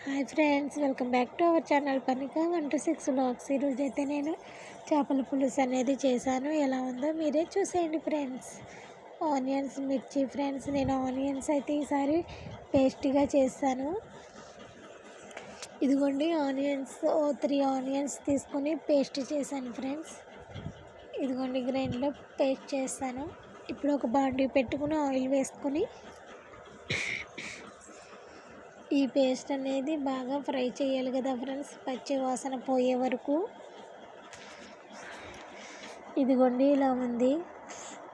Hi friends, welcome back to our channel పనిక 126 vlogs. ఈరోజు అయితే నేను చేపల పులుసు అనేది చేశాను. ఎలా ఉందో మీరే చూసేయండి ఫ్రెండ్స్. ఆనియన్స్, మిర్చి ఫ్రెండ్స్. నేను ఆనియన్స్ అయితే ఈసారి పేస్ట్గా చేశాను. ఇదిగోండి ఆనియన్స్, 3 ఆనియన్స్ తీసుకొని పేస్ట్ చేశాను ఫ్రెండ్స్. ఇదిగోండి గ్రైండ్లో పేస్ట్ చేస్తాను. ఇప్పుడు ఒక బాండీ పెట్టుకుని ఆయిల్ వేసుకొని ఈ పేస్ట్ అనేది బాగా ఫ్రై చేయాలి కదా ఫ్రెండ్స్, పచ్చి వాసన పోయే వరకు. ఇదిగోండి ఇలా ఉంది.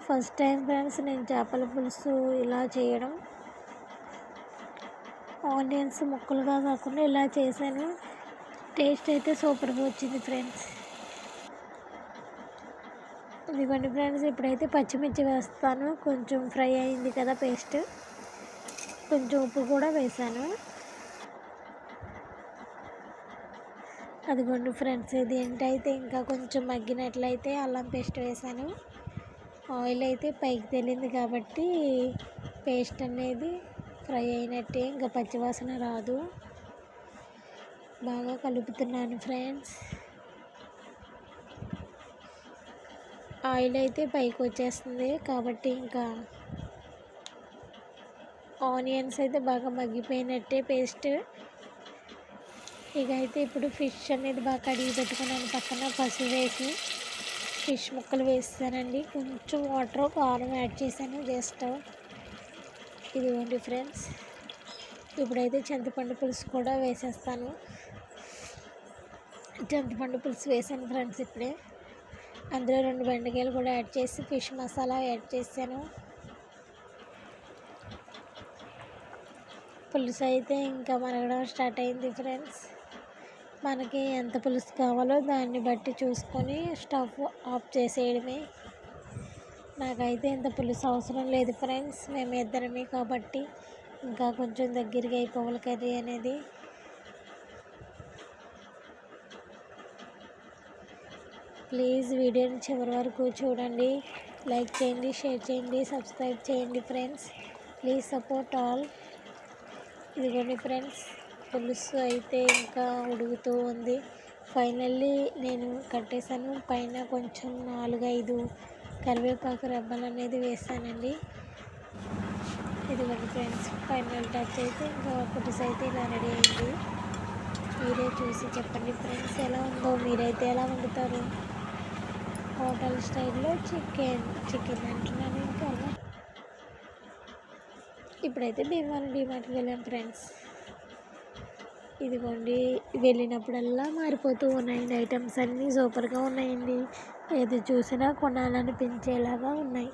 ఫస్ట్ టైం ఫ్రెండ్స్ నేను చేపల పులుసు ఇలా చేయడం. ఆనియన్స్ ముక్కలుగా కాకుండా ఇలా చేశాను. టేస్ట్ అయితే సూపర్గా వచ్చింది ఫ్రెండ్స్. ఇదిగోండి ఫ్రెండ్స్, ఇప్పుడైతే పచ్చిమిర్చి వేస్తాను. కొంచెం ఫ్రై అయింది కదా పేస్ట్, కొంచెం ఉప్పు కూడా వేసాను. అదిగోండి ఫ్రెండ్స్, ఇది ఏంటైతే ఇంకా కొంచెం మగ్గినట్లయితే అల్లం పేస్ట్ వేసాను. ఆయిల్ అయితే పైకి తేలింది కాబట్టి పేస్ట్ అనేది ఫ్రై అయినట్టే, ఇంకా పచ్చివాసన రాదు. బాగా కలుపుతున్నాను ఫ్రెండ్స్. ఆయిల్ అయితే పైకి వచ్చేస్తుంది కాబట్టి ఇంకా ఆనియన్స్ అయితే బాగా మగ్గిపోయినట్టే పేస్ట్. ఇక అయితే ఇప్పుడు ఫిష్ అనేది బాగా కడిగి పెట్టుకున్నాను. పక్కన పసుపు వేసి ఫిష్ ముక్కలు వేస్తానండి. కొంచెం వాటర్, కారం యాడ్ చేశాను జస్ట్. ఇదిగోండి ఫ్రెండ్స్, ఇప్పుడైతే చింతపండు పులుసు కూడా వేసేస్తాను. చింతపండు పులుసు వేసాను ఫ్రెండ్స్ ఇప్పుడే. అందులో 2 బెండకాయలు కూడా యాడ్ చేసి ఫిష్ మసాలా యాడ్ చేశాను. పులుసు అయితే ఇంకా మరగడం స్టార్ట్ అయింది ఫ్రెండ్స్. మనకి ఎంత పులుసు కావాలో దాన్ని బట్టి చూసుకొని స్టవ్ ఆఫ్ చేసేయడమే. నాకైతే ఇంత పులుసు అవసరం లేదు ఫ్రెండ్స్, మేము ఇద్దరమే కాబట్టి ఇంకా కొంచెం దగ్గరగా అయిపోవాలి కర్రీ అనేది. ప్లీజ్ వీడియోని చివరి వరకు చూడండి. లైక్ చేయండి, షేర్ చేయండి, సబ్స్క్రైబ్ చేయండి ఫ్రెండ్స్. Please support all. ఇదిగోండి ఫ్రెండ్స్, పులుసు అయితే ఇంకా ఉడుకుతూ ఉంది. ఫైనల్లీ నేను కట్టేసాను. పైన కొంచెం 4-5 కరివేపాకు రెబ్బలు అనేది వేసానండి. ఇదిగోండి ఫ్రెండ్స్, ఫైనల్ టచ్ అయితే ఇంకా పులుసు అయితే ఇలా రెడీ అయింది. మీరే చూసి చెప్పండి ఫ్రెండ్స్ ఎలా ఉందో. మీరైతే ఎలా వండుతారు? హోటల్ స్టైల్లో చికెన్ అంటున్నాను ఇంకా. ఇప్పుడైతే భీమవరం డీమార్ట్కి వెళ్ళాం ఫ్రెండ్స్. ఇదిగోండి, వెళ్ళినప్పుడల్లా మారిపోతూ ఉన్నాయండి ఐటమ్స్ అన్నీ. సూపర్గా ఉన్నాయండి. ఏది చూసినా కొనాలనిపించేలాగా ఉన్నాయి.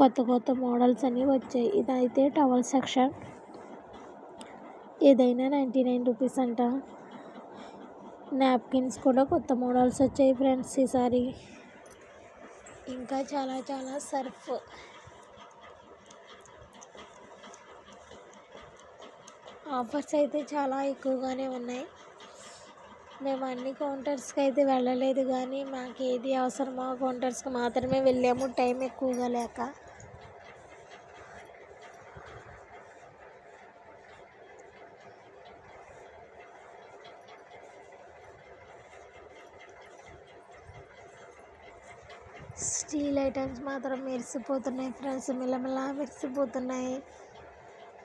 కొత్త కొత్త మోడల్స్ అన్నీ వచ్చాయి. ఇదైతే టవల్ సెక్షన్. ఏదైనా 99 రూపీస్ అంట. నాప్కిన్స్ కూడా కొత్త మోడల్స్ వచ్చాయి ఫ్రెండ్స్ ఈసారి. ఇంకా చాలా చాలా సర్ఫ్. ఆఫర్స్ అయితే చాలా ఎక్కువగానే ఉన్నాయి. మేము అన్ని కౌంటర్స్కి అయితే వెళ్ళలేదు, కానీ మాకు ఏది అవసరమో ఆ కౌంటర్స్కి మాత్రమే వెళ్ళాము, టైం ఎక్కువగా లేక. స్టీల్ ఐటమ్స్ మాత్రం మెరిసిపోతున్నాయి ఫ్రెండ్స్, మిలమిలా మెరిసిపోతున్నాయి.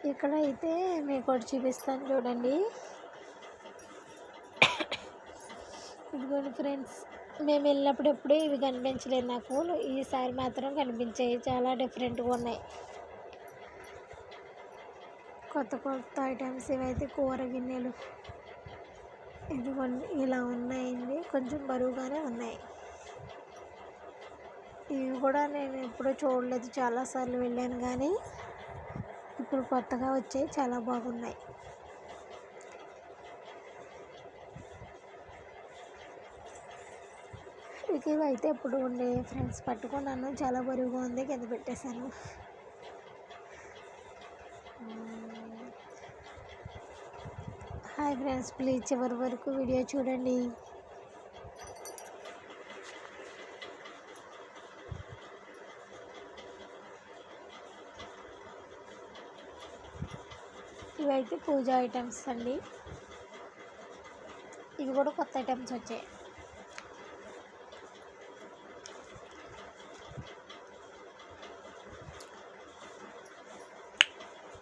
ఇక్కడ అయితే మీకు ఒకటి చూపిస్తాను చూడండి. ఇదిగోండి ఫ్రెండ్స్, మేము వెళ్ళినప్పుడు ఎప్పుడు ఇవి కనిపించలేదు నాకు. ఈసారి మాత్రం కనిపించాయి. చాలా డిఫరెంట్గా ఉన్నాయి, కొత్త కొత్త ఐటమ్స్. ఇవైతే కూర గిన్నెలు. ఇదిగోండి ఇలా ఉన్నాయండి, కొంచెం బరువుగానే ఉన్నాయి. ఇవి కూడా నేను ఎప్పుడూ చూడలేదు, చాలాసార్లు వెళ్ళాను కానీ ఇప్పుడు కొత్తగా వచ్చాయి, చాలా బాగున్నాయి. ఇవైతే ఎప్పుడు ఉండే ఫ్రెండ్స్ పట్టుకున్నాను, చాలా బరువుగా ఉంది, కింద పెట్టేశాను. హాయ్ ఫ్రెండ్స్, ప్లీజ్ చివరి వరకు వీడియో చూడండి. ఇవైతే ఇవైతే పూజ ఐటమ్స్ అండి. ఇవి కూడా కొత్త ఐటమ్స్ వచ్చాయి.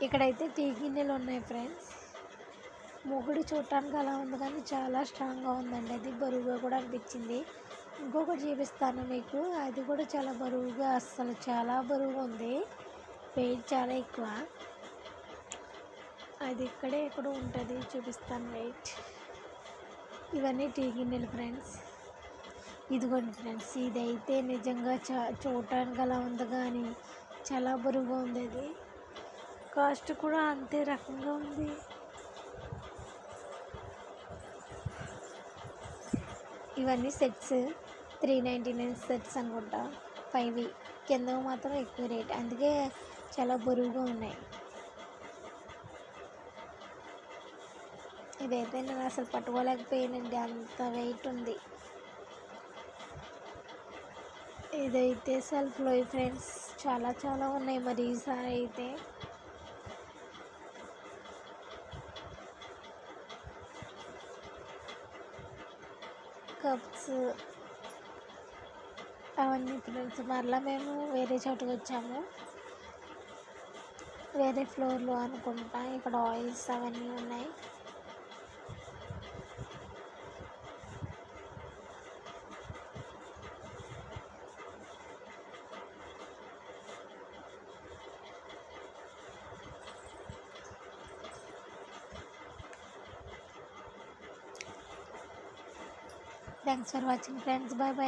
ఇక్కడైతే టీ గిన్నెలు ఉన్నాయి ఫ్రెండ్స్. మొగుడు చూడటానికి అలా ఉంది కానీ చాలా స్ట్రాంగ్గా ఉందండి. అది బరువుగా కూడా అనిపించింది. ఇంకొకటి చూపిస్తాను మీకు. అది కూడా చాలా బరువుగా, అస్సలు చాలా బరువుగా ఉంది. వెయిట్ చాలా ఎక్కువ. అది ఇక్కడే ఎక్కడ ఉంటుంది, చూపిస్తాను వెయిట్. ఇవన్నీ టీ గిన్నెలు ఫ్రెండ్స్. ఇదిగోండి ఫ్రెండ్స్, ఇదైతే నిజంగా చూడటానికి అలా ఉంది కానీ చాలా బరువుగా ఉంది. అది కాస్ట్ కూడా అంతే రకంగా ఉంది. ఇవన్నీ సెట్స్ 399 సెట్స్ అనుకుంటా. 5 కింద మాత్రం ఎక్కువ రేట్, అందుకే చాలా బరువుగా ఉన్నాయి. ఇదైతే నేను అసలు పట్టుకోలేకపోయానండి, అంత వెయిట్ ఉంది. ఇదైతే సెల్ఫ్లో ఫ్రెండ్స్, చాలా చాలా ఉన్నాయి. మరి ఈసారి అయితే కప్స్ అవన్నీ ఫ్రెండ్స్. మరలా మేము వేరే చోటుకు వచ్చాము, వేరే ఫ్లోర్లో అనుకుంటా. ఇక్కడ ఆయిల్స్ అవన్నీ ఉన్నాయి. Thanks for watching friends. Bye bye.